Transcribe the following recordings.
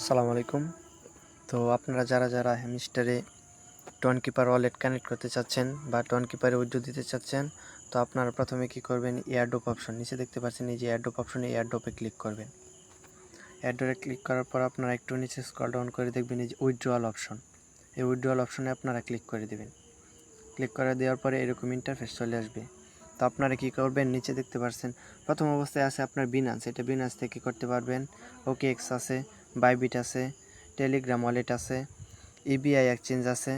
আসসালামু আলাইকুম। তো আপনারা যারা হ্যামস্টারে টোন কিপার ওয়ালেট কানেক্ট করতে চাচ্ছেন বা টোন কিপারে উইথড্র দিতে চাচ্ছেন, তো আপনারা প্রথমে কি করবেন, এয়ারড্রপ অপশন নিচে দেখতে পাচ্ছেন, এই যে এয়ারড্রপ অপশনে এয়ারড্রপে ক্লিক করবেন। এয়ারড্রপে ক্লিক করার পর আপনারা একটু নিচে স্ক্রল ডাউন করে দেখবেন এই যে উইথড্রয়াল অপশন, এই উইথড্রয়াল অপশনে আপনারা ক্লিক করে দেবেন। ক্লিক করে দেওয়ার পরে এরকম ইন্টারফেস চলে আসবে। তো আপনারা কি করবেন, নিচে দেখতে পাচ্ছেন প্রথম অবস্থায় আছে আপনার বিনান্স, এটা বিনান্স থেকে করতে পারবেন। OKX আছে, বাইবিট আছে, টেলিগ্রাম ওয়ালেট আছে, EBI এক্সচেঞ্জ আছে,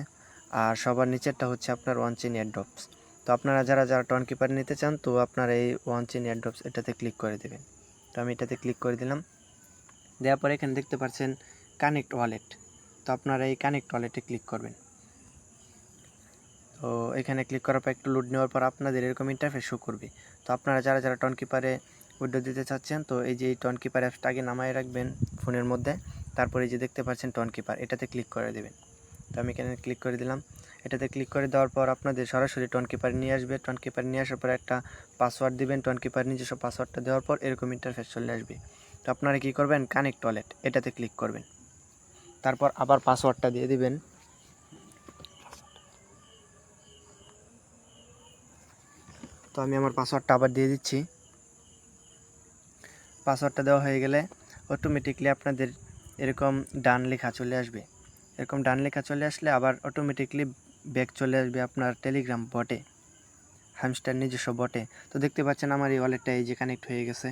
আর সবার নিচেরটা হচ্ছে আপনার ওয়ান চেইন এয়ারড্রপস। তো আপনারা যারা টোন কিপার নিতে চান, তো আপনারা এই ওয়ান চেইন এয়ারড্রপস এটাতে ক্লিক করে দেবেন। তো আমি এটাতে ক্লিক করে দিলাম। দেওয়ার পরে এখানে দেখতে পাচ্ছেন কানেক্ট ওয়ালেট, তো আপনারা এই কানেক্ট ওয়ালেটে ক্লিক করবেন। তো এখানে ক্লিক করার পর একটু লোড নেওয়ার পর আপনাদের এরকম ইন্টারফেস শো করবে। তো আপনারা যারা টোন কিপারে উইথড্র দিতে চাচ্ছেন, তো এই যে এই টোন কিপার অ্যাপসটা আগে নামায় রাখবেন ফোনের মধ্যে। তারপরে এই যে দেখতে পাচ্ছেন টোন কিপার, এটাতে ক্লিক করে দেবেন। তো আমি এখানে ক্লিক করে দিলাম। এটাতে ক্লিক করে দেওয়ার পর আপনাদের সরাসরি টোন কিপার নিয়ে আসবে। টোন কিপার নিয়ে আসার পর একটা পাসওয়ার্ড দিবেন, টোন কিপার নিজস্ব পাসওয়ার্ডটা দেওয়ার পর এরকম ইন্টারফেস চলে আসবে। তো আপনারা কী করবেন, কানেক্ট ওয়ালেট এটাতে ক্লিক করবেন। তারপর আবার পাসওয়ার্ডটা দিয়ে দিবেন। তো আমি আমার পাসওয়ার্ডটা আবার দিয়ে দিচ্ছি। পাসওয়ার্ডটা দেওয়া হয়ে গেলে অটোমেটিকলি আপনাদের এরকম ডান লেখা চলে আসবে। এরকম ডান লেখা চলে আসলে আবার অটোমেটিকলি ব্যাক চলে আসবে আপনার টেলিগ্রাম বটে, হ্যামস্টার নিজস্ব বটে। তো দেখতে পাচ্ছেন আমার এই ওয়ালেটটা এই যে কানেক্ট হয়ে গেছে।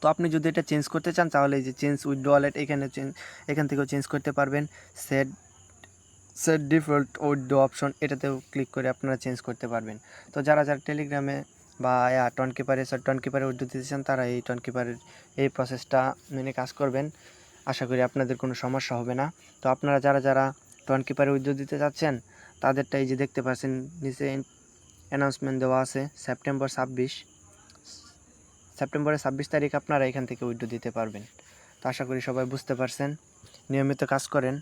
তো আপনি যদি এটা চেঞ্জ করতে চান, তাহলে এই যে চেঞ্জ উইথড্র ওয়ালেট এখান থেকেও চেঞ্জ করতে পারবেন। Set set default withdraw option, এটাতেও ক্লিক করে আপনারা চেঞ্জ করতে পারবেন। তো যারা টেলিগ্রামে বা টোন কিপারে উইথড্র দিতে চান, তারা এই টোন কিপারের এই প্রসেসটা মেনে কাজ করবেন। আশা করি আপনাদের কোনো সমস্যা হবে না। তো আপনারা যারা টোন কিপারে উইথড্র দিতে চাচ্ছেন, তাদেরটা এই যে দেখতে পাচ্ছেন নিচে অ্যানাউন্সমেন্ট দেওয়া আছে সেপ্টেম্বরের 26 তারিখ আপনারা এখান থেকে উইথড্র দিতে পারবেন। তো আশা করি সবাই বুঝতে পারছেন। নিয়মিত কাজ করেন।